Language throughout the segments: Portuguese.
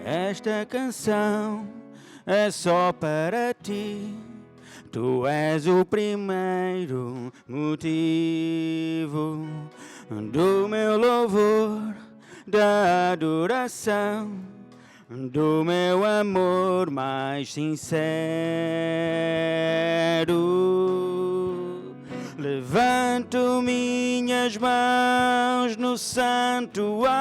Esta canção é só para ti. Tu és o primeiro motivo do meu louvor, da adoração, do meu amor mais sincero. Levanto minhas mãos no santuário,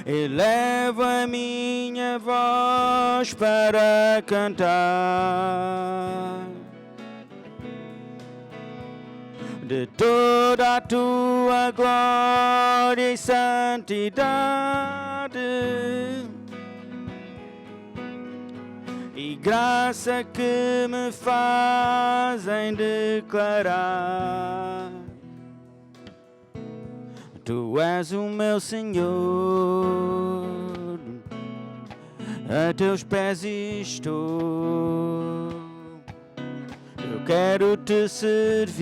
elevo a minha voz para cantar de toda a tua glória e santidade e graça que me fazem declarar: Tu és o meu Senhor, a teus pés estou. Eu quero te servir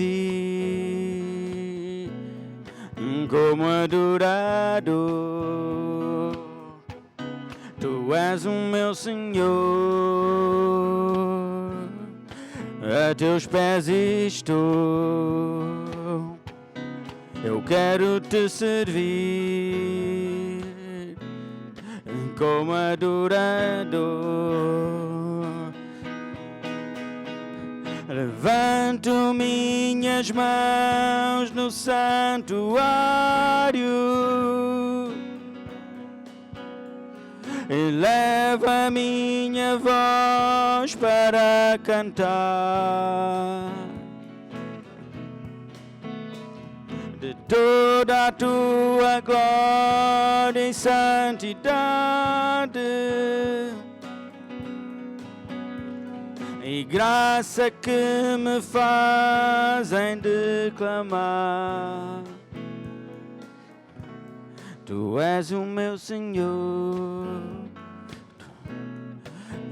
como adorador. Tu és o meu Senhor, a teus pés estou. Eu quero te servir como adorador. Levanto minhas mãos no santuário, elevo a minha voz para cantar de toda a tua glória e santidade e graça que me fazem declamar: Tu és o meu Senhor,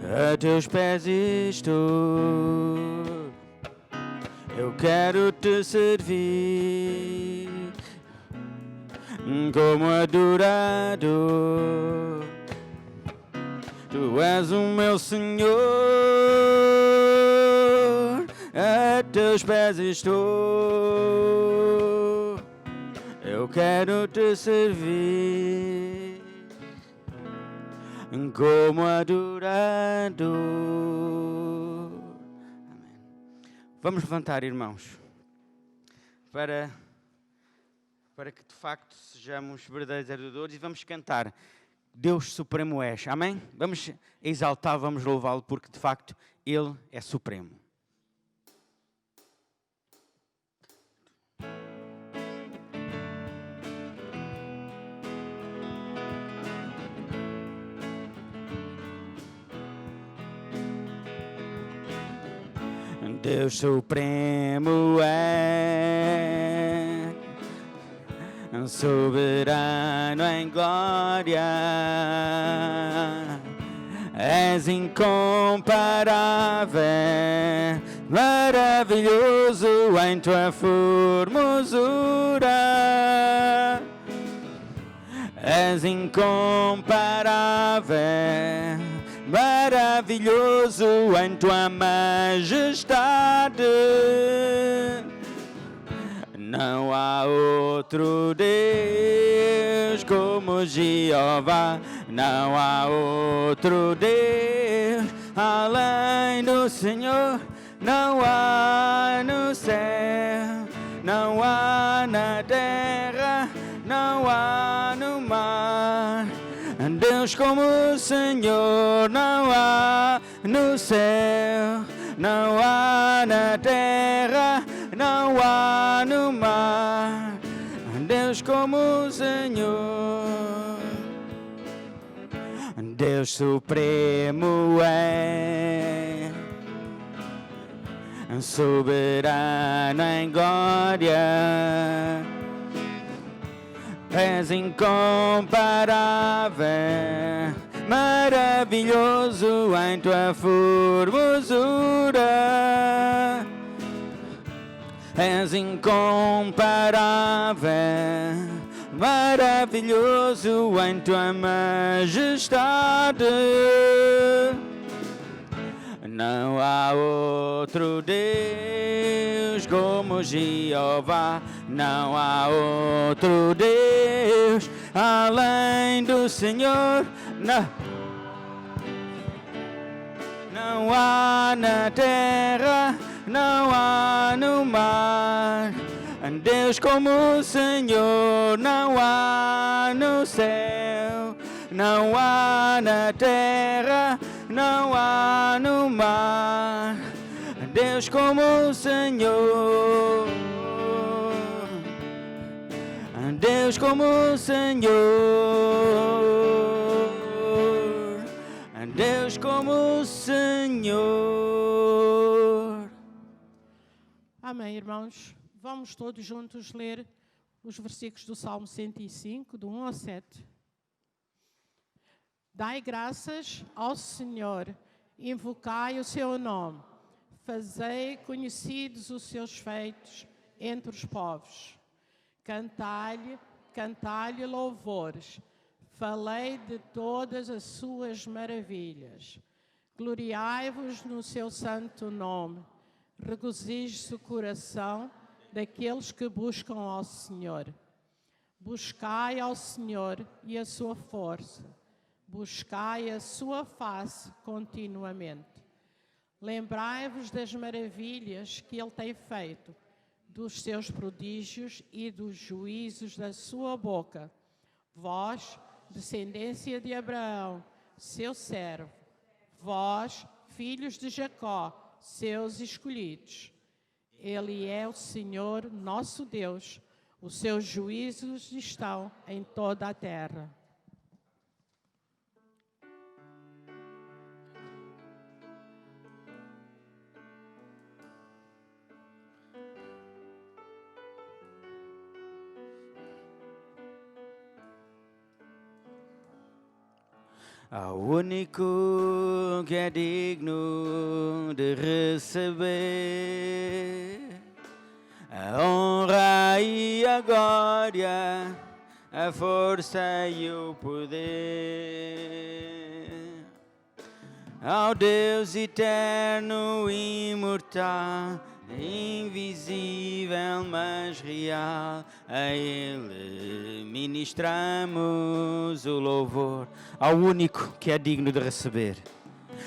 a teus pés estou. Eu quero te servir como adorador. Tu és o meu Senhor, a teus pés estou. Eu quero te servir como adorador. Amém. Vamos levantar, irmãos, para que de facto sejamos verdadeiros adoradores, e vamos cantar Deus Supremo és. Amém? Vamos exaltar, vamos louvá-lo, porque de facto Ele é supremo. Deus Supremo é, soberano em glória, és incomparável, maravilhoso em tua formosura, és incomparável, maravilhoso em tua majestade. Não há outro Deus como Jeová, não há outro Deus além do Senhor, não há no céu, não há na terra, não há no mar. Deus como o Senhor, não há no céu, não há na terra, não há no mar. Deus como o Senhor, Deus Supremo é, soberano em glória, és incomparável, maravilhoso em tua formosura, és incomparável, maravilhoso em tua majestade. Não há outro Deus como Jeová, não há outro Deus além do Senhor. Não há na terra, não há no mar, Deus como o Senhor, não há no céu, não há na terra, não há no mar, Deus como o Senhor, Deus como o Senhor, Deus como o Senhor. Amém, irmãos. Vamos todos juntos ler os versículos do Salmo 105, do 1 ao 7. Dai graças ao Senhor, invocai o seu nome, fazei conhecidos os seus feitos entre os povos. Cantai-lhe louvores, falei de todas as suas maravilhas. Gloriai-vos no seu santo nome, regozije-se o coração daqueles que buscam ao Senhor. Buscai ao Senhor e a sua força, buscai a sua face continuamente. Lembrai-vos das maravilhas que ele tem feito, dos seus prodígios e dos juízos da sua boca. Vós, descendência de Abraão, seu servo, vós, filhos de Jacó, seus escolhidos. Ele é o Senhor, nosso Deus. Os seus juízos estão em toda a terra. Ao único que é digno de receber a honra e a glória, a força e o poder. Ao Deus eterno, imortal, invisível, mas real, a Ele ministramos o louvor. Ao único que é digno de receber,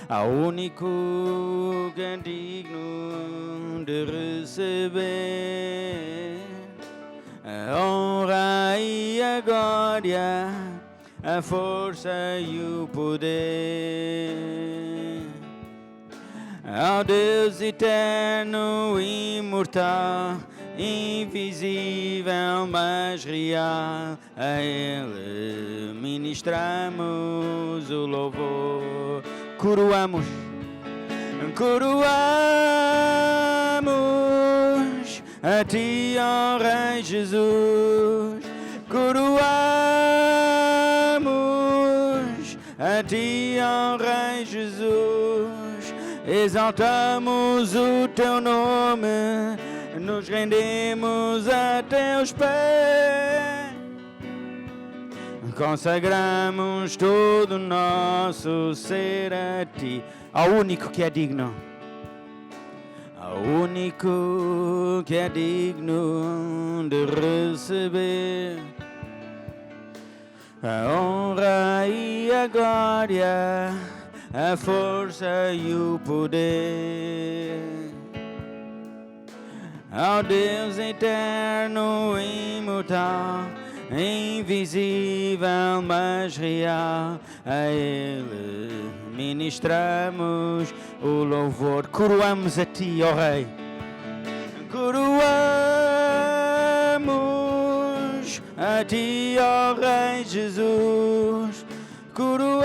ao único que é digno de receber a honra e a glória, a força e o poder. Ao Deus eterno, imortal, invisível, mas real, a Ele ministramos o louvor. Coroamos a Ti, ó Rei Jesus. Coroamos a Ti, ó Rei Jesus. Exaltamos o Teu nome, nos rendemos a Teus pés, consagramos todo o nosso ser a Ti, ao único que é digno, ao único que é digno de receber a honra e a glória, a força e o poder. Ao Deus eterno, imortal, invisível, mas real, a Ele ministramos o louvor. Coroamos a Ti, ó Rei. Coroamos a Ti, ó Rei Jesus. Coroamos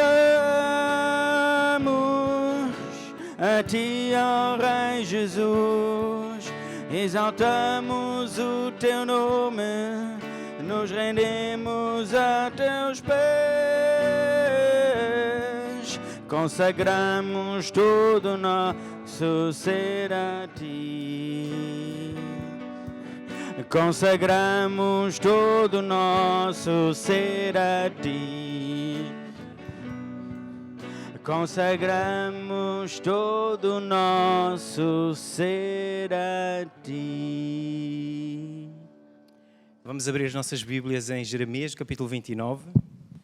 a Ti, ó Rei Jesus. Exaltamos o Teu nome, nos rendemos a Teus pés, consagramos todo o nosso ser a Ti. consagramos todo o nosso ser a ti. Consagramos todo o nosso ser a ti. Vamos abrir as nossas Bíblias em Jeremias, capítulo 29,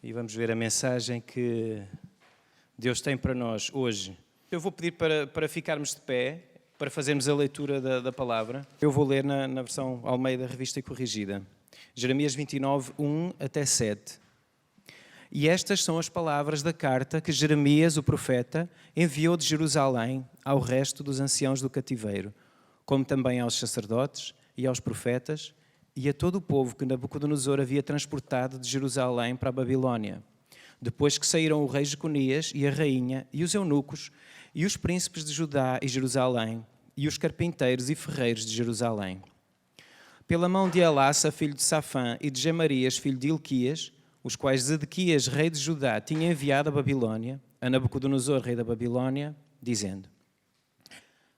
e vamos ver a mensagem que Deus tem para nós hoje. Eu vou pedir para ficarmos de pé, para fazermos a leitura da palavra. Eu vou ler na versão Almeida, Revista e Corrigida. Jeremias 29, 1 até 7. E estas são as palavras da carta que Jeremias, o profeta, enviou de Jerusalém ao resto dos anciãos do cativeiro, como também aos sacerdotes e aos profetas e a todo o povo que Nabucodonosor havia transportado de Jerusalém para a Babilónia, depois que saíram o rei Jeconias e a rainha e os eunucos e os príncipes de Judá e Jerusalém e os carpinteiros e ferreiros de Jerusalém. Pela mão de Elassa, filho de Safã, e de Gemarias, filho de Ilquias, os quais Zedequias, rei de Judá, tinha enviado a Babilónia, a Nabucodonosor, rei da Babilónia, dizendo: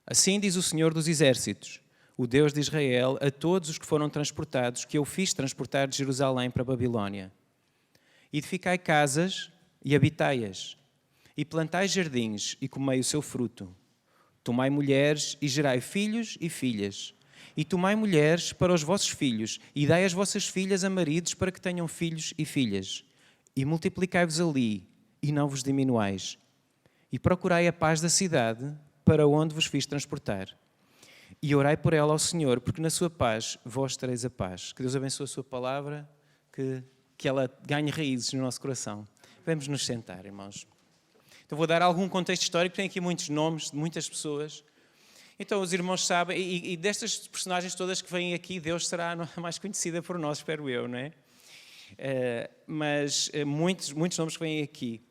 Assim diz o Senhor dos Exércitos, o Deus de Israel, a todos os que foram transportados, que eu fiz transportar de Jerusalém para a Babilónia. Edificai casas e habitai-as, e plantai jardins e comei o seu fruto. Tomai mulheres e gerai filhos e filhas. E tomai mulheres para os vossos filhos, e dai as vossas filhas a maridos para que tenham filhos e filhas. E multiplicai-vos ali, e não vos diminuais. E procurai a paz da cidade, para onde vos fiz transportar. E orai por ela ao Senhor, porque na sua paz vós tereis a paz. Que Deus abençoe a sua palavra, que ela ganhe raízes no nosso coração. Vamos nos sentar, irmãos. Então vou dar algum contexto histórico, tem aqui muitos nomes de muitas pessoas. Então os irmãos sabem, e destas personagens todas que vêm aqui, Deus será a mais conhecida por nós, espero eu, não é? Mas muitos nomes que vêm aqui.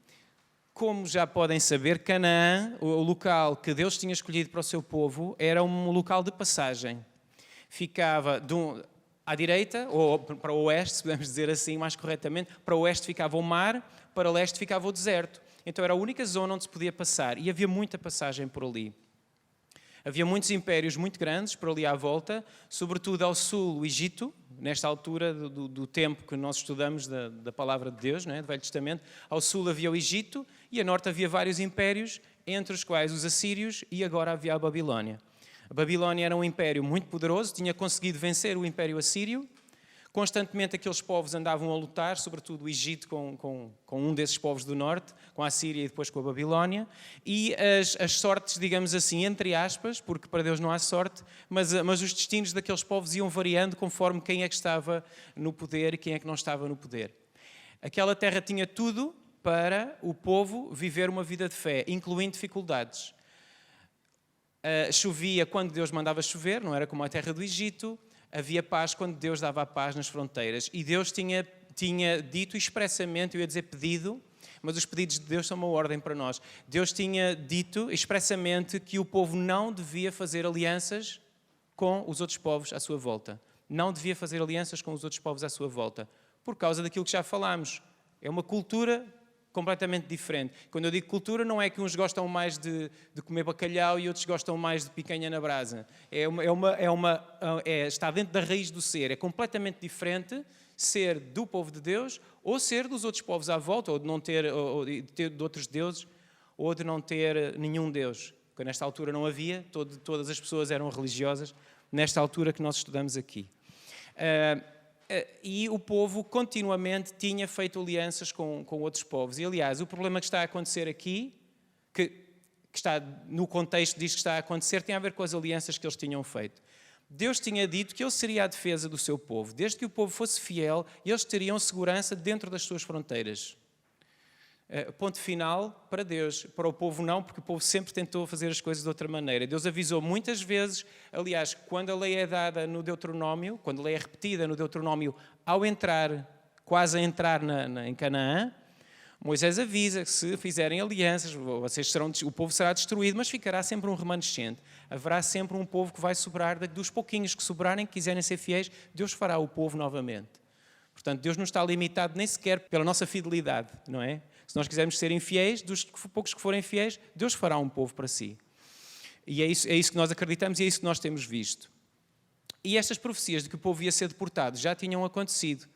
Como já podem saber, Canaã, o local que Deus tinha escolhido para o seu povo, era um local de passagem. Ficava à direita, ou para o oeste, se podemos dizer assim mais corretamente, para o oeste ficava o mar, para o leste ficava o deserto. Então era a única zona onde se podia passar, e havia muita passagem por ali. Havia muitos impérios muito grandes por ali à volta, sobretudo ao sul, o Egito, nesta altura do tempo que nós estudamos da palavra de Deus, não é? Do Velho Testamento. Ao sul havia o Egito e a norte havia vários impérios, entre os quais os assírios, e agora havia a Babilónia. A Babilónia era um império muito poderoso, tinha conseguido vencer o império assírio. Constantemente aqueles povos andavam a lutar, sobretudo o Egito com um desses povos do norte, com a Síria e depois com a Babilónia. E as sortes, digamos assim, entre aspas, porque para Deus não há sorte, mas os destinos daqueles povos iam variando conforme quem é que estava no poder e quem é que não estava no poder. Aquela terra tinha tudo para o povo viver uma vida de fé, incluindo dificuldades. Chovia quando Deus mandava chover, não era como a terra do Egito. Havia paz quando Deus dava a paz nas fronteiras. E Deus tinha dito expressamente, eu ia dizer pedido, mas os pedidos de Deus são uma ordem para nós. Deus tinha dito expressamente que o povo não devia fazer alianças com os outros povos à sua volta. Não devia fazer alianças com os outros povos à sua volta, por causa daquilo que já falámos. É uma cultura completamente diferente. Quando eu digo cultura, não é que uns gostam mais de comer bacalhau e outros gostam mais de picanha na brasa. Está dentro da raiz do ser. É completamente diferente ser do povo de Deus ou ser dos outros povos à volta, ou de não ter, ou de ter de outros deuses, ou de não ter nenhum Deus. Porque nesta altura não havia, todas as pessoas eram religiosas, nesta altura que nós estudamos aqui. E o povo continuamente tinha feito alianças com outros povos. E, aliás, o problema que está a acontecer aqui, que está no contexto disto que está a acontecer, tem a ver com as alianças que eles tinham feito. Deus tinha dito que Ele seria a defesa do seu povo. Desde que o povo fosse fiel, eles teriam segurança dentro das suas fronteiras. Ponto final para Deus. Para o povo não, porque o povo sempre tentou fazer as coisas de outra maneira. Deus avisou muitas vezes, aliás, quando a lei é dada no Deuteronômio, quando a lei é repetida no Deuteronômio, quase a entrar em Canaã, Moisés avisa que se fizerem alianças, o povo será destruído, mas ficará sempre um remanescente. Haverá sempre um povo que vai sobrar, dos pouquinhos que sobrarem, que quiserem ser fiéis, Deus fará o povo novamente. Portanto, Deus não está limitado nem sequer pela nossa fidelidade, não é? Se nós quisermos ser infiéis, dos poucos que forem fiéis, Deus fará um povo para si. E é isso que nós acreditamos e é isso que nós temos visto. E estas profecias de que o povo ia ser deportado já tinham acontecido.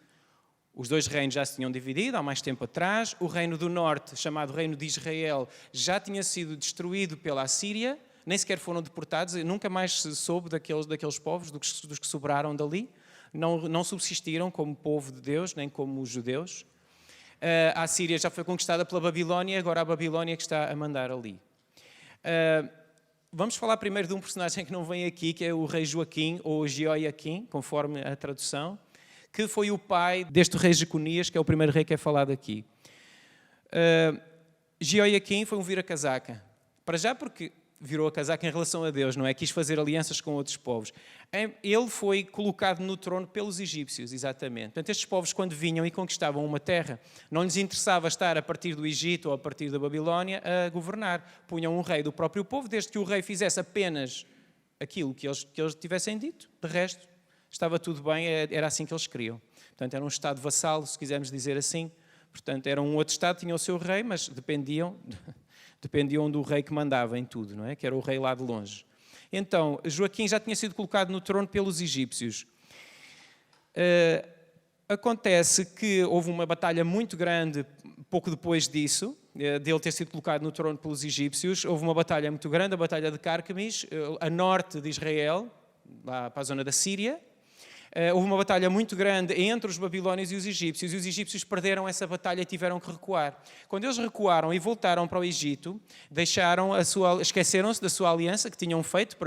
Os dois reinos já se tinham dividido há mais tempo atrás. O reino do norte, chamado Reino de Israel, já tinha sido destruído pela Assíria. Nem sequer foram deportados. Nunca mais se soube daqueles povos, dos que sobraram dali. Não subsistiram como povo de Deus, nem como os judeus. A Assíria já foi conquistada pela Babilónia, agora a Babilónia que está a mandar ali. Vamos falar primeiro de um personagem que não vem aqui, que é o rei Joaquim, ou Jeoiaquim, conforme a tradução, que foi o pai deste rei Jeconias, que é o primeiro rei que é falado aqui. Jeoiaquim foi um vira-casaca. Para já porque virou a casaca em relação a Deus, não é? Quis fazer alianças com outros povos. Ele foi colocado no trono pelos egípcios, exatamente. Portanto, estes povos, quando vinham e conquistavam uma terra, não lhes interessava estar a partir do Egito ou a partir da Babilónia a governar. Punham um rei do próprio povo, desde que o rei fizesse apenas aquilo que eles tivessem dito. De resto, estava tudo bem, era assim que eles queriam. Portanto, era um Estado vassalo, se quisermos dizer assim. Portanto, era um outro Estado, tinha o seu rei, mas dependiam do rei que mandava em tudo, não é? Que era o rei lá de longe. Então, Joaquim já tinha sido colocado no trono pelos egípcios. Acontece que houve uma batalha muito grande pouco depois disso, dele ter sido colocado no trono pelos egípcios. Houve uma batalha muito grande, a Batalha de Carquemis, a norte de Israel, lá para a zona da Síria. Houve uma batalha muito grande entre os babilónios e os egípcios perderam essa batalha e tiveram que recuar. Quando eles recuaram e voltaram para o Egito, esqueceram-se da sua aliança que tinham feito,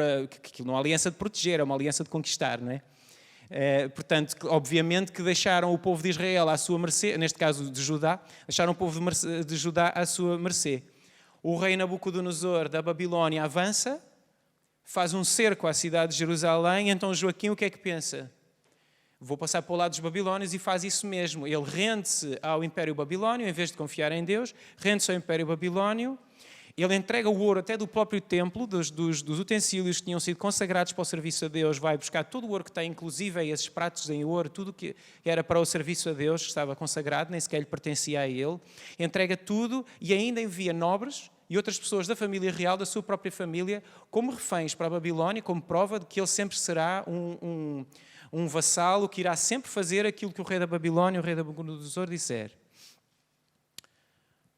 que não é uma aliança de proteger, é uma aliança de conquistar, não é? Portanto, obviamente que deixaram o povo de Israel à sua mercê, neste caso de Judá, deixaram o povo de Judá à sua mercê. O rei Nabucodonosor da Babilónia avança, faz um cerco à cidade de Jerusalém, então Joaquim o que é que pensa? Vou passar para o lado dos babilónios e faz isso mesmo. Ele rende-se ao Império Babilónio, em vez de confiar em Deus, rende-se ao Império Babilónio. Ele entrega o ouro até do próprio templo, dos utensílios que tinham sido consagrados para o serviço a Deus, vai buscar todo o ouro que tem, inclusive esses pratos em ouro, tudo que era para o serviço a Deus, que estava consagrado, nem sequer lhe pertencia a ele. Entrega tudo e ainda envia nobres e outras pessoas da família real, da sua própria família, como reféns para a Babilónia, como prova de que ele sempre será um vassalo que irá sempre fazer aquilo que o rei da Babilónia, o rei da Nabucodonosor, disser.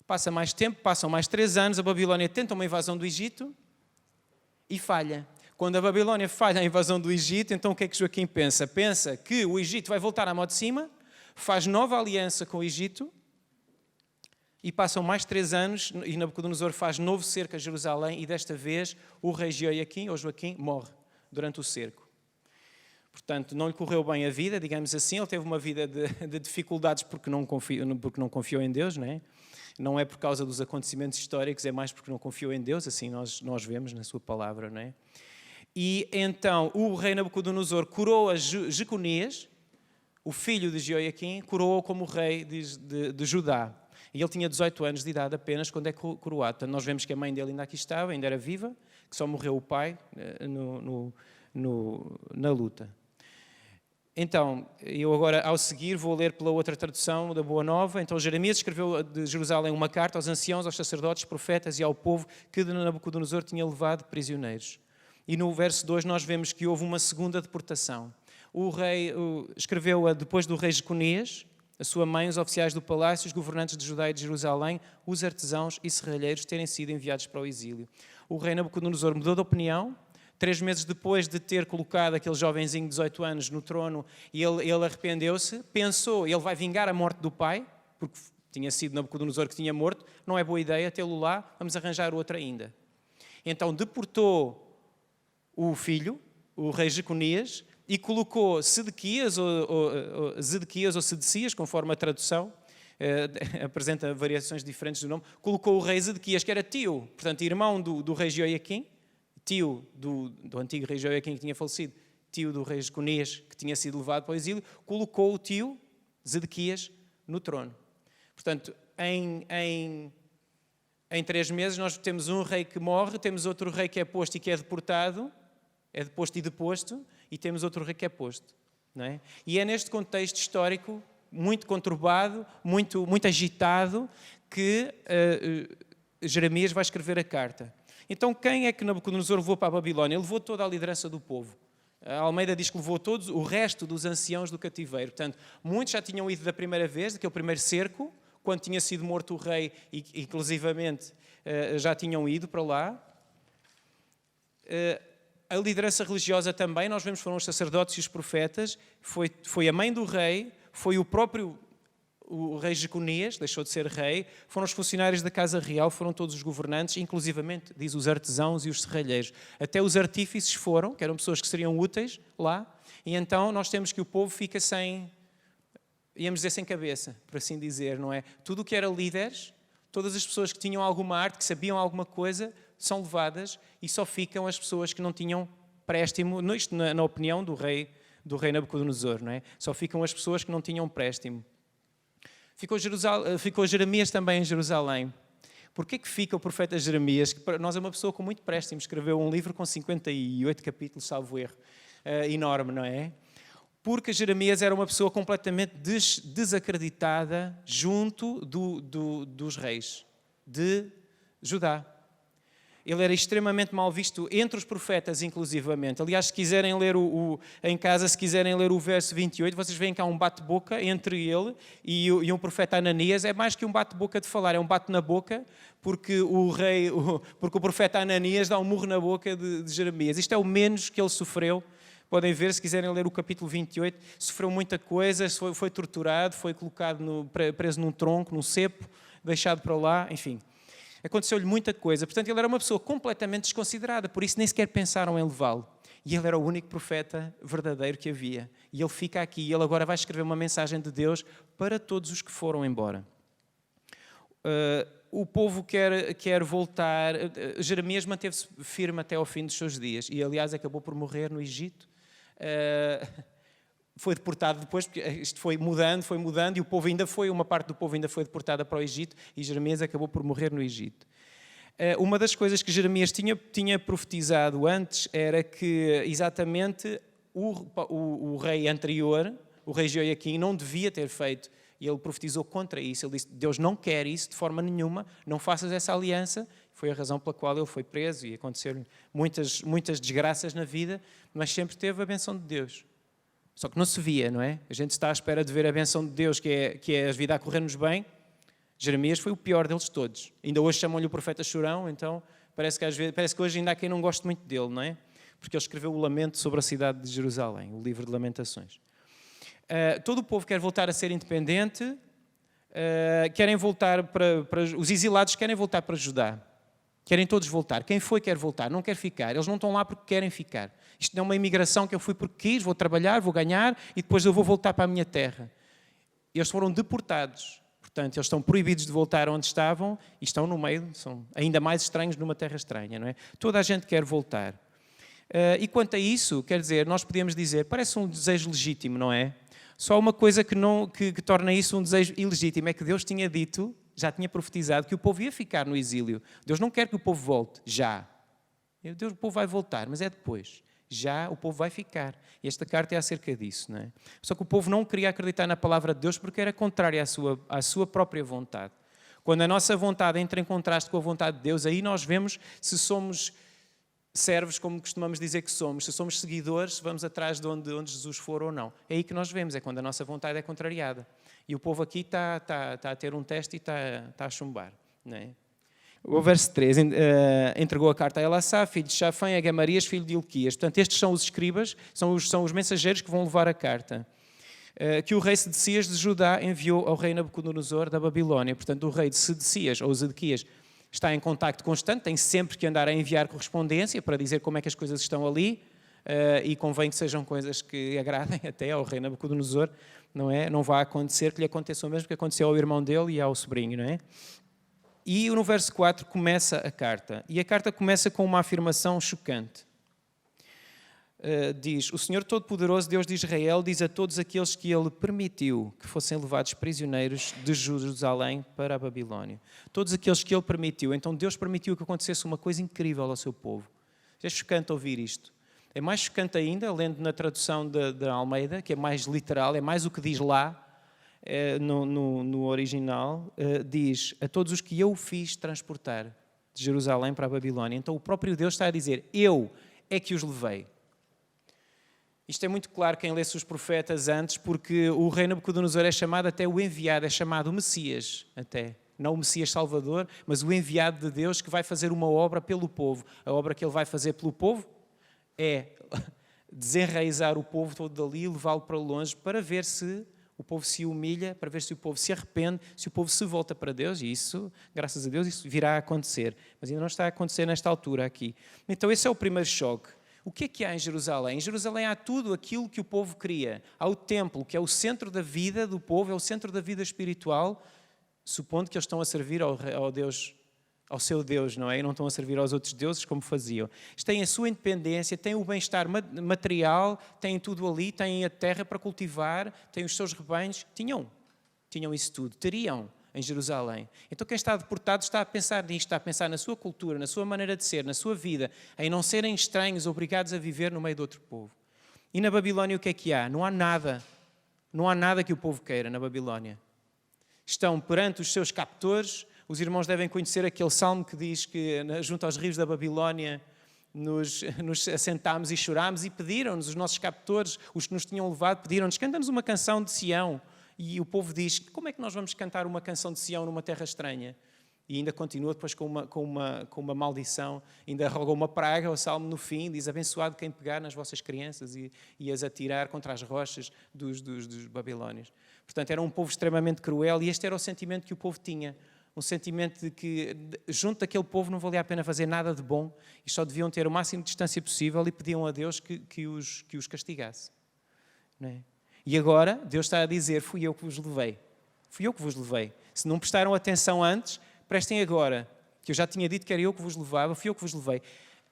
Passa mais tempo, passam mais 3 anos, a Babilónia tenta uma invasão do Egito e falha. Quando a Babilónia falha a invasão do Egito, então o que é que Joaquim pensa? Pensa que o Egito vai voltar à mão de cima, faz nova aliança com o Egito e passam mais 3 anos e Nabucodonosor faz novo cerco a Jerusalém e desta vez o rei Jeoiaquim, ou Joaquim, morre durante o cerco. Portanto, não lhe correu bem a vida, digamos assim. Ele teve uma vida de dificuldades porque não confiou em Deus, não é? Não é por causa dos acontecimentos históricos, é mais porque não confiou em Deus, assim nós vemos na sua palavra, não é? E então o rei Nabucodonosor coroa Jeconias, o filho de Jeoiaquim, coroou como rei de Judá. E ele tinha 18 anos de idade apenas quando é coroado. Portanto, nós vemos que a mãe dele ainda aqui estava, ainda era viva, que só morreu o pai na luta. Então, eu agora, ao seguir, vou ler pela outra tradução da Boa Nova. Então, Jeremias escreveu de Jerusalém uma carta aos anciãos, aos sacerdotes, profetas e ao povo que de Nabucodonosor tinha levado prisioneiros. E no verso 2 nós vemos que houve uma segunda deportação. O rei escreveu-a depois do rei Jeconias, a sua mãe, os oficiais do palácio, os governantes de Judá e de Jerusalém, os artesãos e serralheiros terem sido enviados para o exílio. O rei Nabucodonosor mudou de opinião. 3 meses depois de ter colocado aquele jovenzinho de 18 anos no trono, ele arrependeu-se, pensou, ele vai vingar a morte do pai, porque tinha sido Nabucodonosor que tinha morto, não é boa ideia tê-lo lá, vamos arranjar outra ainda. Então deportou o filho, o rei Jeconias, e colocou Zedequias ou Sedecias, conforme a tradução, apresenta variações diferentes do nome, colocou o rei Zedequias, que era tio, portanto irmão do rei Jeoiaquim, tio do antigo rei Jeoiaquim que tinha falecido, tio do rei Jeconias que tinha sido levado para o exílio, colocou o tio Zedequias no trono. Portanto, em 3 meses nós temos um rei que morre, temos outro rei que é posto e que é deportado, é deposto e deposto, e temos outro rei que é posto. Não é? E é neste contexto histórico muito conturbado, muito agitado, que Jeremias vai escrever a carta. Então, quem é que Nabucodonosor levou para a Babilónia? Ele levou toda a liderança do povo. A Almeida diz que levou todos o resto dos anciãos do cativeiro. Portanto, muitos já tinham ido da primeira vez, daquele primeiro cerco, quando tinha sido morto o rei, e inclusivamente já tinham ido para lá. A liderança religiosa também, nós vemos, foram os sacerdotes e os profetas, foi a mãe do rei, foi o rei Jeconias, deixou de ser rei, foram os funcionários da casa real, foram todos os governantes, inclusivamente, diz, os artesãos e os serralheiros. Até os artífices foram, que eram pessoas que seriam úteis lá, e então nós temos que o povo fica sem, íamos dizer, sem cabeça, por assim dizer, não é? Tudo o que era líderes, todas as pessoas que tinham alguma arte, que sabiam alguma coisa, são levadas, e só ficam as pessoas que não tinham préstimo, isto na opinião do rei Nabucodonosor, não é? Só ficam as pessoas que não tinham préstimo. Ficou Jeremias também em Jerusalém. Porquê que fica o profeta Jeremias, que para nós é uma pessoa com muito préstimo, escreveu um livro com 58 capítulos, salvo erro, enorme, não é? Porque Jeremias era uma pessoa completamente desacreditada junto dos reis de Judá. Ele era extremamente mal visto entre os profetas, inclusivamente. Aliás, se quiserem ler em casa, se quiserem ler o verso 28, vocês veem que há um bate-boca entre ele e um profeta Ananias. É mais que um bate-boca de falar, é um bate na boca, porque o profeta Ananias dá um murro na boca de Jeremias. Isto é o menos que ele sofreu. Podem ver, se quiserem ler o capítulo 28, sofreu muita coisa, foi torturado, foi colocado preso num tronco, num cepo, deixado para lá, enfim. Aconteceu-lhe muita coisa. Portanto, ele era uma pessoa completamente desconsiderada, por isso nem sequer pensaram em levá-lo. E ele era o único profeta verdadeiro que havia. E ele fica aqui, e ele agora vai escrever uma mensagem de Deus para todos os que foram embora. O povo quer voltar. Jeremias manteve-se firme até ao fim dos seus dias, e aliás acabou por morrer no Egito. Foi deportado depois, porque isto foi mudando, e o povo uma parte do povo ainda foi deportada para o Egito, e Jeremias acabou por morrer no Egito. Uma das coisas que Jeremias tinha profetizado antes era que exatamente o rei anterior, o rei Jeoiaquim, não devia ter feito, e ele profetizou contra isso. Ele disse: Deus não quer isso de forma nenhuma, não faças essa aliança. Foi a razão pela qual ele foi preso, e aconteceram muitas desgraças na vida, mas sempre teve a bênção de Deus. Só que não se via, não é? A gente está à espera de ver a bênção de Deus, que é a vida a correr-nos bem. Jeremias foi o pior deles todos. Ainda hoje chamam-lhe o profeta chorão, então parece que hoje ainda há quem não goste muito dele, não é? Porque ele escreveu o lamento sobre a cidade de Jerusalém, o livro de Lamentações. Todo o povo quer voltar a ser independente, querem voltar os exilados querem voltar para Judá. Querem todos voltar. Quem foi quer voltar, não quer ficar. Eles não estão lá porque querem ficar. Isto não é uma imigração que eu fui porque quis, vou trabalhar, vou ganhar e depois eu vou voltar para a minha terra. Eles foram deportados. Portanto, eles estão proibidos de voltar onde estavam e estão no meio, são ainda mais estranhos numa terra estranha, não é? Toda a gente quer voltar. E quanto a isso, quer dizer, nós podemos dizer, parece um desejo legítimo, não é? Só uma coisa que torna isso um desejo ilegítimo é que Deus tinha dito, já tinha profetizado, que o povo ia ficar no exílio. Deus não quer que o povo volte, já. O povo vai voltar, mas é depois. Já o povo vai ficar. E esta carta é acerca disso, não é? Só que o povo não queria acreditar na palavra de Deus porque era contrária à sua própria vontade. Quando a nossa vontade entra em contraste com a vontade de Deus, aí nós vemos se somos servos, como costumamos dizer que somos, se somos seguidores, se vamos atrás de onde Jesus for ou não. É aí que nós vemos, é quando a nossa vontade é contrariada. E o povo aqui está a ter um teste e está a chumbar, não é? O verso 3, entregou a carta a Elassá, filho de Shafém, a Gamarias, filho de Ilquias. Portanto, estes são os escribas, são os mensageiros que vão levar a carta. Que o rei Sedecias de Judá enviou ao rei Nabucodonosor da Babilónia. Portanto, o rei de Sedecias, ou Zedequias, está em contacto constante, tem sempre que andar a enviar correspondência para dizer como é que as coisas estão ali, e convém que sejam coisas que agradem até ao rei Nabucodonosor, não é? Não vai acontecer que lhe aconteça o mesmo que aconteceu ao irmão dele e ao sobrinho, não é? E no verso 4 começa a carta, e a carta começa com uma afirmação chocante. Diz: o Senhor Todo-Poderoso, Deus de Israel, diz a todos aqueles que Ele permitiu que fossem levados prisioneiros de Jerusalém para a Babilónia. Todos aqueles que Ele permitiu. Então Deus permitiu que acontecesse uma coisa incrível ao seu povo. É chocante ouvir isto. É mais chocante ainda, lendo na tradução da Almeida, que é mais literal, é mais o que diz lá, no original, diz: a todos os que eu fiz transportar de Jerusalém para a Babilónia. Então o próprio Deus está a dizer: eu é que os levei. Isto é muito claro quem lê os profetas antes, porque o rei Nabucodonosor é chamado até o enviado, é chamado o Messias até. Não o Messias Salvador, mas o enviado de Deus que vai fazer uma obra pelo povo. A obra que ele vai fazer pelo povo é desenraizar o povo todo dali e levá-lo para longe para ver se o povo se humilha, para ver se o povo se arrepende, se o povo se volta para Deus. E isso, graças a Deus, isso virá a acontecer. Mas ainda não está a acontecer nesta altura aqui. Então esse é o primeiro choque. O que há em Jerusalém? Em Jerusalém há tudo aquilo que o povo queria. Há o templo, que é o centro da vida do povo, é o centro da vida espiritual, supondo que eles estão a servir ao Deus, ao seu Deus, não é? E não estão a servir aos outros deuses como faziam. Eles têm a sua independência, têm o bem-estar material, têm tudo ali, têm a terra para cultivar, têm os seus rebanhos. Tinham isso tudo, teriam em Jerusalém. Então quem está deportado está a pensar nisto, está a pensar na sua cultura, na sua maneira de ser, na sua vida, em não serem estranhos, obrigados a viver no meio de outro povo. E na Babilónia o que há? Não há nada. Não há nada que o povo queira na Babilónia. Estão perante os seus captores. Os irmãos devem conhecer aquele salmo que diz que junto aos rios da Babilónia nos assentámos e chorámos e pediram-nos, os nossos captores, os que nos tinham levado, pediram-nos, canta-nos uma canção de Sião. E o povo diz, como é que nós vamos cantar uma canção de Sião numa terra estranha? E ainda continua depois com uma maldição, ainda roga uma praga, o salmo no fim, diz, abençoado quem pegar nas vossas crianças e as atirar contra as rochas dos babilónios. Portanto, era um povo extremamente cruel e este era o sentimento que o povo tinha. Um sentimento de que, junto daquele povo, não valia a pena fazer nada de bom e só deviam ter o máximo de distância possível e pediam a Deus que os castigasse. Não é? E agora, Deus está a dizer, fui eu que vos levei. Fui eu que vos levei. Se não prestaram atenção antes, prestem agora, que eu já tinha dito que era eu que vos levava, fui eu que vos levei.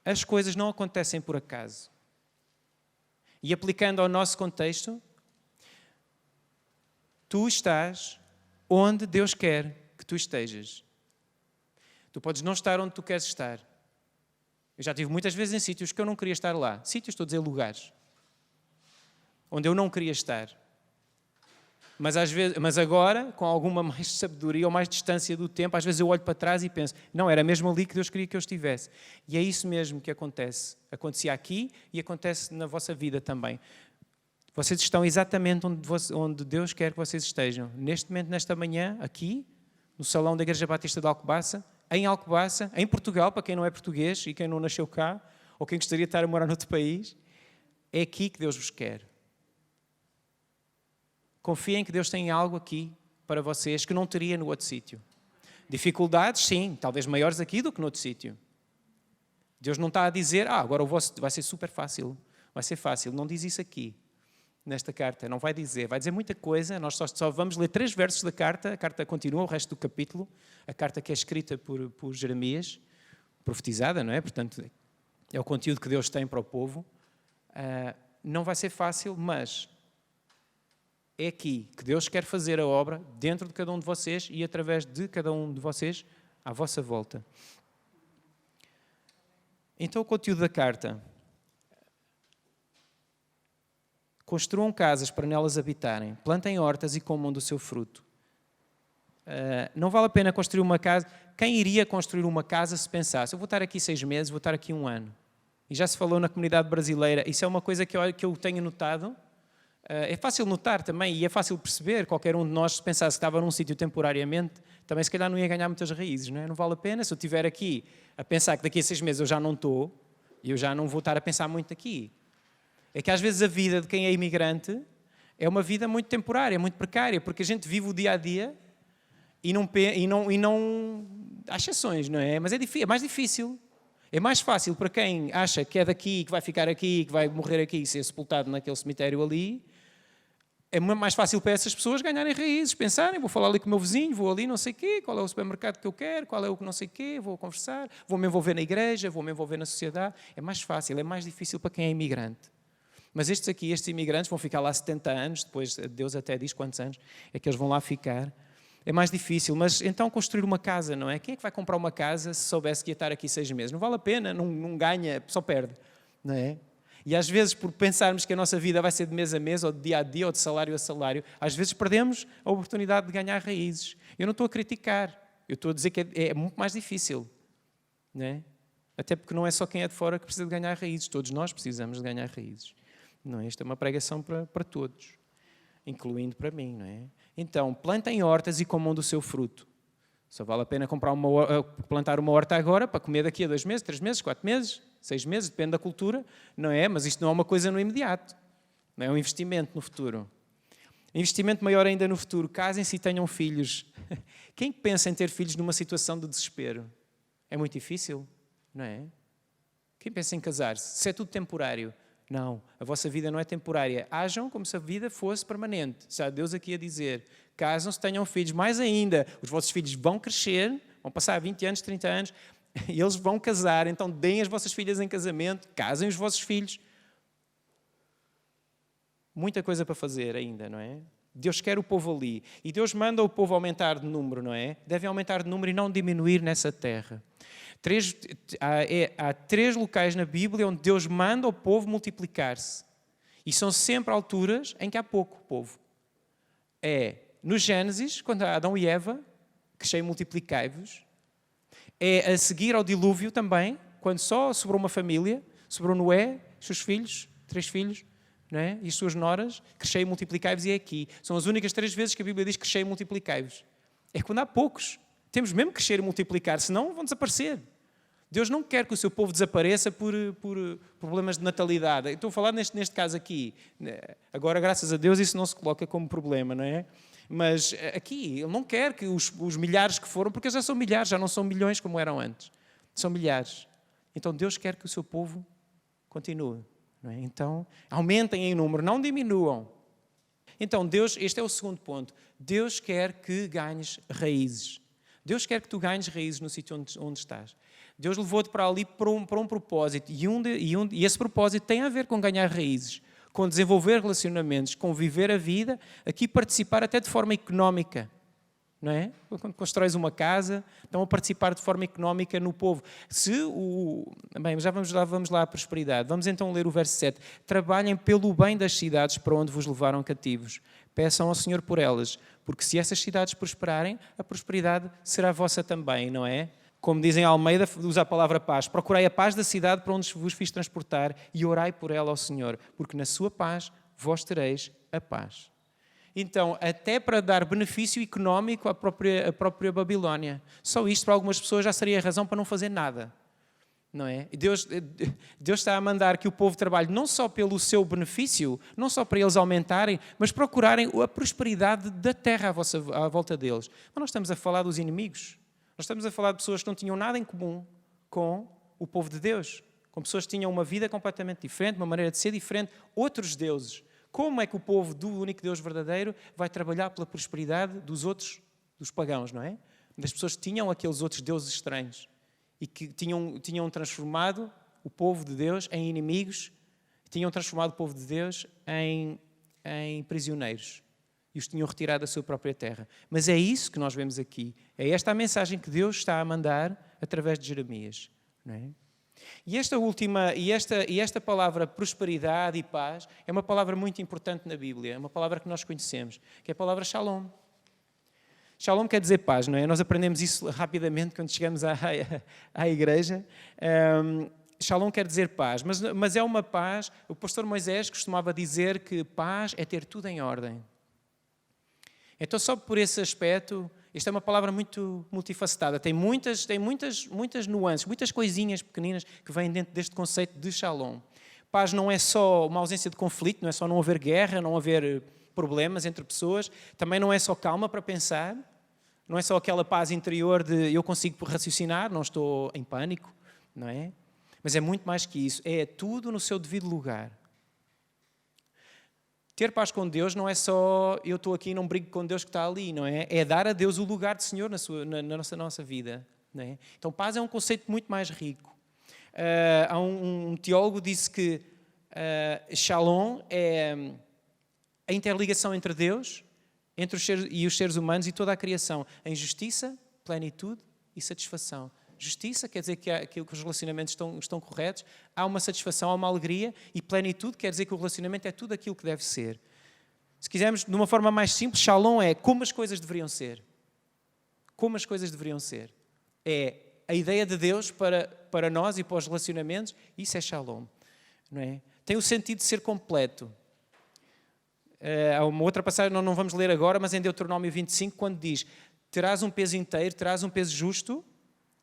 As coisas não acontecem por acaso. E aplicando ao nosso contexto, tu estás onde Deus quer que tu estejas. Tu podes não estar onde tu queres estar. Eu já estive muitas vezes em sítios que eu não queria estar lá. Sítios, estou a dizer lugares. Onde eu não queria estar. Mas agora, com alguma mais sabedoria ou mais distância do tempo, às vezes eu olho para trás e penso, não, era mesmo ali que Deus queria que eu estivesse. E é isso mesmo que acontece. Acontecia aqui e acontece na vossa vida também. Vocês estão exatamente onde Deus quer que vocês estejam. Neste momento, nesta manhã, aqui, no salão da Igreja Batista de Alcobaça, em Portugal, para quem não é português e quem não nasceu cá, ou quem gostaria de estar a morar noutro país, é aqui que Deus vos quer. Confiem que Deus tem algo aqui para vocês que não teria no outro sítio. Dificuldades, sim, talvez maiores aqui do que no outro sítio. Deus não está a dizer, agora o vosso vai ser super fácil, vai ser fácil. Não diz isso aqui, nesta carta. Não vai dizer muita coisa. Nós só vamos ler 3 versos da carta. A carta continua, o resto do capítulo. A carta que é escrita por Jeremias, profetizada, não é? Portanto, é o conteúdo que Deus tem para o povo. Não vai ser fácil, mas é aqui que Deus quer fazer a obra dentro de cada um de vocês e através de cada um de vocês à vossa volta. Então, o conteúdo da carta. Construam casas para nelas habitarem, plantem hortas e comam do seu fruto. Não vale a pena construir uma casa. Quem iria construir uma casa se pensasse, eu vou estar aqui 6 meses, vou estar aqui 1 ano? E já se falou na comunidade brasileira, isso é uma coisa que eu tenho notado. É fácil notar também e é fácil perceber. Qualquer um de nós, se pensasse que estava num sítio temporariamente, também se calhar não ia ganhar muitas raízes, não é? Não vale a pena. Se eu estiver aqui a pensar que daqui a 6 meses eu já não estou, eu já não vou estar a pensar muito aqui. É que às vezes a vida de quem é imigrante é uma vida muito temporária, muito precária, porque a gente vive o dia a dia e não há exceções, não é? Mas é mais difícil. É mais fácil para quem acha que é daqui, que vai ficar aqui, que vai morrer aqui e ser sepultado naquele cemitério ali. É mais fácil para essas pessoas ganharem raízes, pensarem, vou falar ali com o meu vizinho, vou ali não sei o quê, qual é o supermercado que eu quero, qual é o que não sei o quê, vou conversar, vou me envolver na igreja, vou me envolver na sociedade. É mais fácil, é mais difícil para quem é imigrante. Mas estes imigrantes vão ficar lá 70 anos, depois Deus até diz quantos anos é que eles vão lá ficar. É mais difícil, mas então construir uma casa, não é? Quem é que vai comprar uma casa se soubesse que ia estar aqui 6 meses? Não vale a pena, não ganha, só perde, não é? E às vezes, por pensarmos que a nossa vida vai ser de mês a mês, ou de dia a dia, ou de salário a salário, às vezes perdemos a oportunidade de ganhar raízes. Eu não estou a criticar, eu estou a dizer que é muito mais difícil, não é? Até porque não é só quem é de fora que precisa de ganhar raízes, todos nós precisamos de ganhar raízes. Não é? Isto é uma pregação para todos, incluindo para mim, não é? Então, plantem hortas e comam do seu fruto. Só vale a pena plantar uma horta agora para comer daqui a 2 meses, 3 meses, 4 meses, 6 meses, depende da cultura, não é? Mas isto não é uma coisa no imediato, não é um investimento no futuro. Investimento maior ainda no futuro, casem-se e tenham filhos. Quem pensa em ter filhos numa situação de desespero? É muito difícil, não é? Quem pensa em casar-se? Se é tudo temporário. Não, a vossa vida não é temporária. Hajam como se a vida fosse permanente. Já Deus aqui a dizer, casam-se, tenham filhos. Mais ainda, os vossos filhos vão crescer, vão passar 20 anos, 30 anos, e eles vão casar. Então deem as vossas filhas em casamento, casem os vossos filhos. Muita coisa para fazer ainda, não é? Deus quer o povo ali. E Deus manda o povo aumentar de número, não é? Devem aumentar de número e não diminuir nessa terra. Há 3 locais na Bíblia onde Deus manda o povo multiplicar-se. E são sempre alturas em que há pouco povo. É no Gênesis, quando há Adão e Eva, crescei e multiplicai-vos. É a seguir ao dilúvio também, quando só sobrou uma família, sobrou Noé, seus filhos, 3 filhos, não é? E as suas noras, crescei e multiplicai-vos, e é aqui. São as únicas 3 vezes que a Bíblia diz crescei e multiplicai-vos. É quando há poucos. Temos mesmo que crescer e multiplicar, senão vão desaparecer. Deus não quer que o seu povo desapareça por problemas de natalidade. Estou a falar neste caso aqui. Agora, graças a Deus, isso não se coloca como problema, não é? Mas aqui, Ele não quer que os milhares que foram, porque já são milhares, já não são milhões como eram antes. São milhares. Então, Deus quer que o seu povo continue. Não é? Então, aumentem em número, não diminuam. Então, Deus, este é o segundo ponto. Deus quer que ganhes raízes. Deus quer que tu ganhes raízes no sítio onde estás. Deus levou-te para ali para um propósito. E esse propósito tem a ver com ganhar raízes, com desenvolver relacionamentos, com viver a vida, aqui participar até de forma económica. Não é? Quando constróis uma casa, estão a participar de forma económica no povo. Bem, já vamos lá à prosperidade. Vamos então ler o verso 7. Trabalhem pelo bem das cidades para onde vos levaram cativos. Peçam ao Senhor por elas, porque se essas cidades prosperarem, a prosperidade será vossa também, não é? Como dizem Almeida, usa a palavra paz. Procurai a paz da cidade para onde vos fiz transportar e orai por ela ao Senhor, porque na sua paz vós tereis a paz. Então, até para dar benefício económico à própria Babilónia. Só isto para algumas pessoas já seria razão para não fazer nada. Não é? Deus está a mandar que o povo trabalhe não só pelo seu benefício, não só para eles aumentarem, mas procurarem a prosperidade da terra à volta deles. Mas nós estamos a falar dos inimigos. Nós estamos a falar de pessoas que não tinham nada em comum com o povo de Deus. Com pessoas que tinham uma vida completamente diferente, uma maneira de ser diferente, outros deuses. Como é que o povo do único Deus verdadeiro vai trabalhar pela prosperidade dos outros, dos pagãos, não é? Das pessoas que tinham aqueles outros deuses estranhos e que tinham transformado o povo de Deus em inimigos, tinham transformado o povo de Deus em prisioneiros e os tinham retirado da sua própria terra. Mas é isso que nós vemos aqui. É esta a mensagem que Deus está a mandar através de Jeremias, não é? E esta palavra prosperidade e paz é uma palavra muito importante na Bíblia, é uma palavra que nós conhecemos, que é a palavra shalom. Shalom quer dizer paz, não é? Nós aprendemos isso rapidamente quando chegamos à igreja. Shalom quer dizer paz, mas é uma paz. O pastor Moisés costumava dizer que paz é ter tudo em ordem. Então, só por esse aspecto, esta é uma palavra muito multifacetada. Tem muitas nuances, muitas coisinhas pequeninas que vêm dentro deste conceito de shalom. Paz não é só uma ausência de conflito, não é só não haver guerra, não haver problemas entre pessoas. Também não é só calma para pensar. Não é só aquela paz interior de eu consigo raciocinar, não estou em pânico, não é? Mas é muito mais que isso. É tudo no seu devido lugar. Ter paz com Deus não é só eu estou aqui e não brigo com Deus que está ali, não é? É dar a Deus o lugar de Senhor na nossa vida. Não é? Então, paz é um conceito muito mais rico. Há um teólogo que disse que Shalom é a interligação entre Deus e os seres humanos e toda a criação, em justiça, plenitude e satisfação. Justiça quer dizer que os relacionamentos estão corretos, há uma satisfação, há uma alegria, e plenitude quer dizer que o relacionamento é tudo aquilo que deve ser. Se quisermos, de uma forma mais simples, Shalom é como as coisas deveriam ser. Como as coisas deveriam ser. É a ideia de Deus para nós e para os relacionamentos, isso é Shalom. Não é? tem o sentido de ser completo. Há uma outra passagem, não vamos ler agora, mas em Deuteronômio 25, quando diz: terás um peso inteiro, terás um peso justo.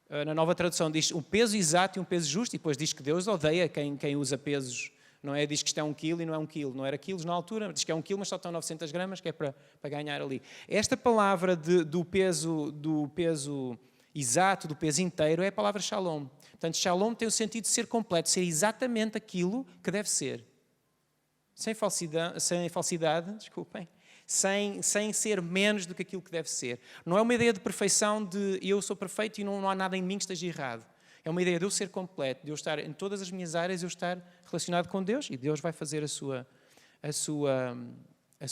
Na Nova Tradução diz um peso exato e um peso justo, e depois diz que Deus odeia quem usa pesos, não é? Diz que isto é 1 quilo e não é 1 quilo, não era quilos na altura, diz que é 1 quilo, mas só estão 900 gramas, que é para ganhar ali. Esta palavra do peso exato, do peso inteiro, é a palavra shalom. Portanto, shalom tem o sentido de ser completo, ser exatamente aquilo que deve ser. Sem falsidade, desculpem, sem ser menos do que aquilo que deve ser. Não é uma ideia de perfeição de eu sou perfeito e não há nada em mim que esteja errado. É uma ideia de eu ser completo, de eu estar em todas as minhas áreas, eu estar relacionado com Deus, e Deus vai fazer a sua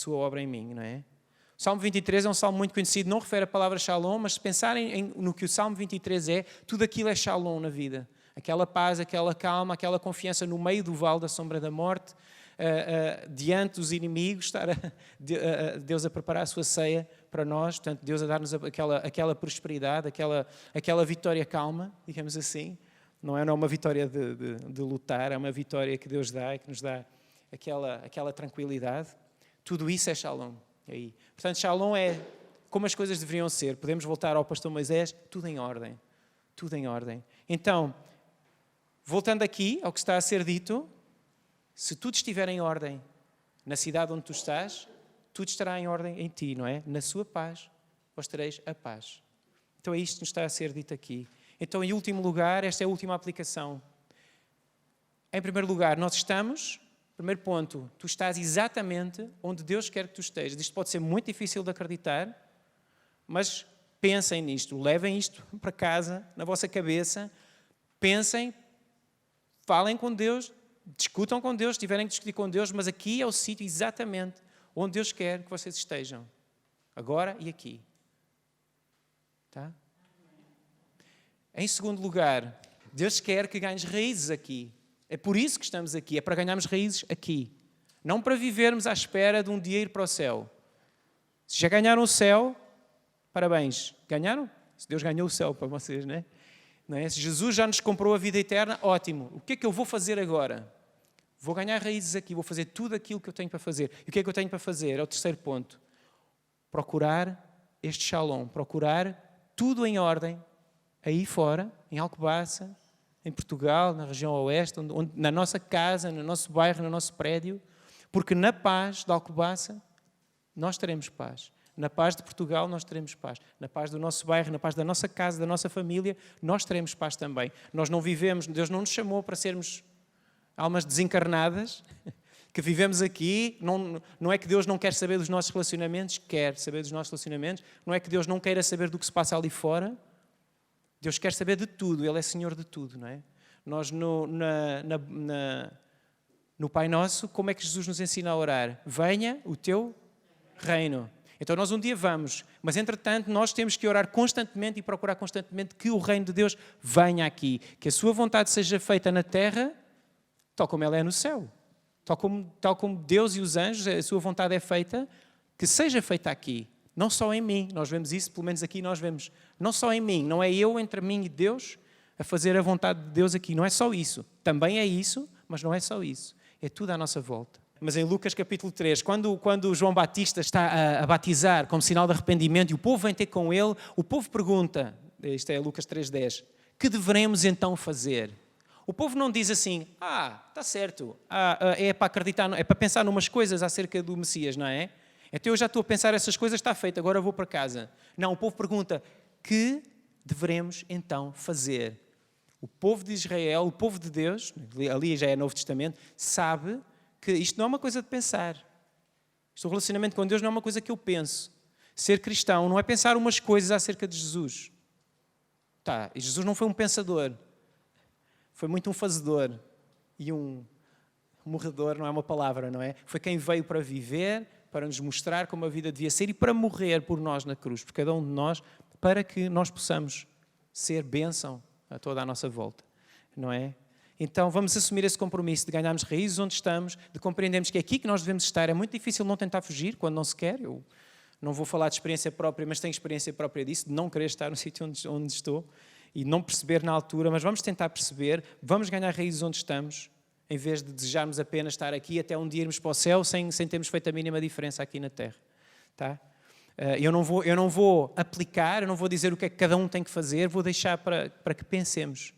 obra em mim, não é? O Salmo 23 é um salmo muito conhecido, não refere a palavra shalom, mas se pensarem no que o Salmo 23 é, tudo aquilo é shalom na vida. Aquela paz, aquela calma, aquela confiança no meio do vale da sombra da morte, diante dos inimigos, Deus a preparar a sua ceia para nós, portanto, Deus a dar-nos aquela prosperidade, aquela vitória calma, digamos assim. Não é uma vitória de lutar, é uma vitória que Deus dá e que nos dá aquela tranquilidade. Tudo isso é shalom. Aí. Portanto, shalom é como as coisas deveriam ser. Podemos voltar ao pastor Moisés, tudo em ordem. Tudo em ordem. Então, voltando aqui ao que está a ser dito, se tudo estiver em ordem na cidade onde tu estás, tudo estará em ordem em ti, não é? Na sua paz, vós tereis a paz. Então é isto que nos está a ser dito aqui. Então, em último lugar, esta é a última aplicação. Em primeiro lugar, nós estamos, primeiro ponto, tu estás exatamente onde Deus quer que tu estejas. Isto pode ser muito difícil de acreditar, mas pensem nisto, levem isto para casa, na vossa cabeça, pensem, falem com Deus, discutam com Deus, se tiverem que discutir com Deus, mas aqui é o sítio exatamente onde Deus quer que vocês estejam. Agora e aqui. Tá? Em segundo lugar, Deus quer que ganhes raízes aqui. É por isso que estamos aqui, é para ganharmos raízes aqui. Não para vivermos à espera de um dia ir para o céu. Se já ganharam o céu, parabéns. Ganharam? Se Deus ganhou o céu para vocês, não é? Se Jesus já nos comprou a vida eterna, ótimo. O que é que eu vou fazer agora? Vou ganhar raízes aqui, vou fazer tudo aquilo que eu tenho para fazer. E o que é que eu tenho para fazer? É o terceiro ponto. Procurar este shalom, procurar tudo em ordem, aí fora, em Alcobaça, em Portugal, na região oeste, na nossa casa, no nosso bairro, no nosso prédio, porque na paz de Alcobaça nós teremos paz. Na paz de Portugal nós teremos paz. Na paz do nosso bairro, na paz da nossa casa, da nossa família, nós teremos paz também. Nós não vivemos, Deus não nos chamou para sermos almas desencarnadas, que vivemos aqui. Não é que Deus não quer saber dos nossos relacionamentos, quer saber dos nossos relacionamentos. Não é que Deus não queira saber do que se passa ali fora. Deus quer saber de tudo, Ele é Senhor de tudo, não é? Nós no Pai Nosso, como é que Jesus nos ensina a orar? Venha o teu reino. Então nós um dia vamos, mas entretanto nós temos que orar constantemente e procurar constantemente que o reino de Deus venha aqui, que a sua vontade seja feita na terra, tal como ela é no céu. Tal como Deus e os anjos, a sua vontade é feita, que seja feita aqui. Não só em mim, nós vemos isso, pelo menos aqui nós vemos, não só em mim, não é eu entre mim e Deus a fazer a vontade de Deus aqui, não é só isso. Também é isso, mas não é só isso. É tudo à nossa volta. Mas em Lucas capítulo 3, quando João Batista está a batizar como sinal de arrependimento e o povo vem ter com ele, o povo pergunta, isto é Lucas 3,10, que deveremos então fazer? O povo não diz assim, está certo, é para acreditar, é para pensar numas coisas acerca do Messias, não é? Então eu já estou a pensar essas coisas, está feito, agora vou para casa. Não, o povo pergunta, que deveremos então fazer? O povo de Israel, o povo de Deus, ali já é Novo Testamento, sabe que isto não é uma coisa de pensar. O relacionamento com Deus não é uma coisa que eu penso. Ser cristão não é pensar umas coisas acerca de Jesus. E Jesus não foi um pensador. Foi muito um fazedor. E um morredor não é uma palavra, não é? Foi quem veio para viver, para nos mostrar como a vida devia ser e para morrer por nós na cruz, por cada um de nós, para que nós possamos ser bênção a toda a nossa volta, não é? Então vamos assumir esse compromisso de ganharmos raízes onde estamos, de compreendermos que é aqui que nós devemos estar. É muito difícil não tentar fugir quando não se quer. Eu não vou falar de experiência própria, mas tenho experiência própria disso, de não querer estar no sítio onde estou e não perceber na altura, mas vamos tentar perceber, vamos ganhar raízes onde estamos em vez de desejarmos apenas estar aqui até um dia irmos para o céu sem termos feito a mínima diferença aqui na terra. Tá? Eu não vou aplicar, eu não vou dizer o que é que cada um tem que fazer, vou deixar para que pensemos.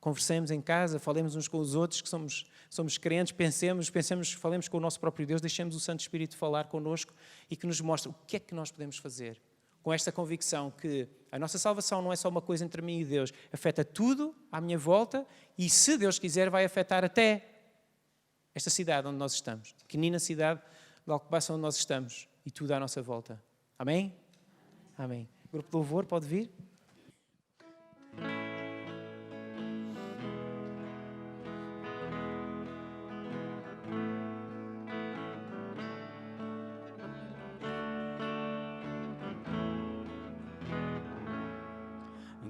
Conversemos em casa, falemos uns com os outros, que somos crentes, pensemos, falemos com o nosso próprio Deus, deixemos o Santo Espírito falar connosco e que nos mostre o que é que nós podemos fazer. Com esta convicção que a nossa salvação não é só uma coisa entre mim e Deus, afeta tudo à minha volta e, se Deus quiser, vai afetar até esta cidade onde nós estamos, pequenina cidade de Alcobaça onde nós estamos e tudo à nossa volta. Amém? Amém. O grupo de louvor pode vir?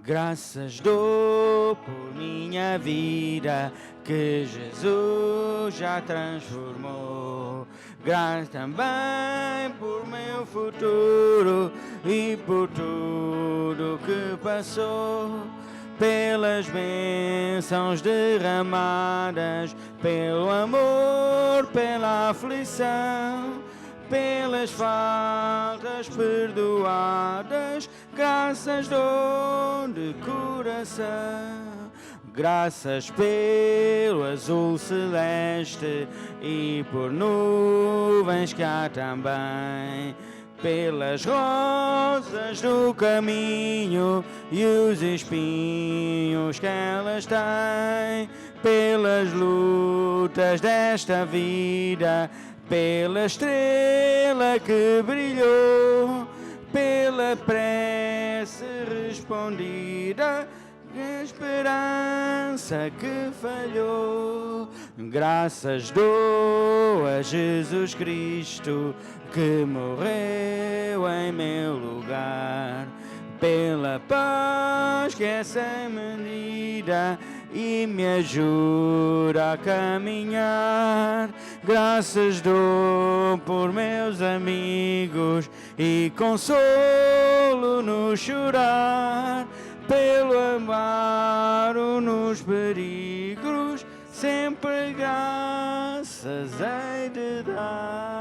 Graças dou por minha vida que Jesus já transformou. Graças também por meu futuro e por tudo que passou. Pelas bênçãos derramadas, pelo amor, pela aflição, pelas faltas perdoadas, graças dou de coração. Graças pelo azul celeste e por nuvens que há também, pelas rosas do caminho e os espinhos que elas têm, pelas lutas desta vida, pela estrela que brilhou, pela prece respondida, a esperança que falhou. Graças dou a Jesus Cristo que morreu em meu lugar, pela paz que é sem medida e me ajuda a caminhar. Graças dou por meus amigos e consolo no chorar, pelo amparo nos perigos, sempre graças hei de dar.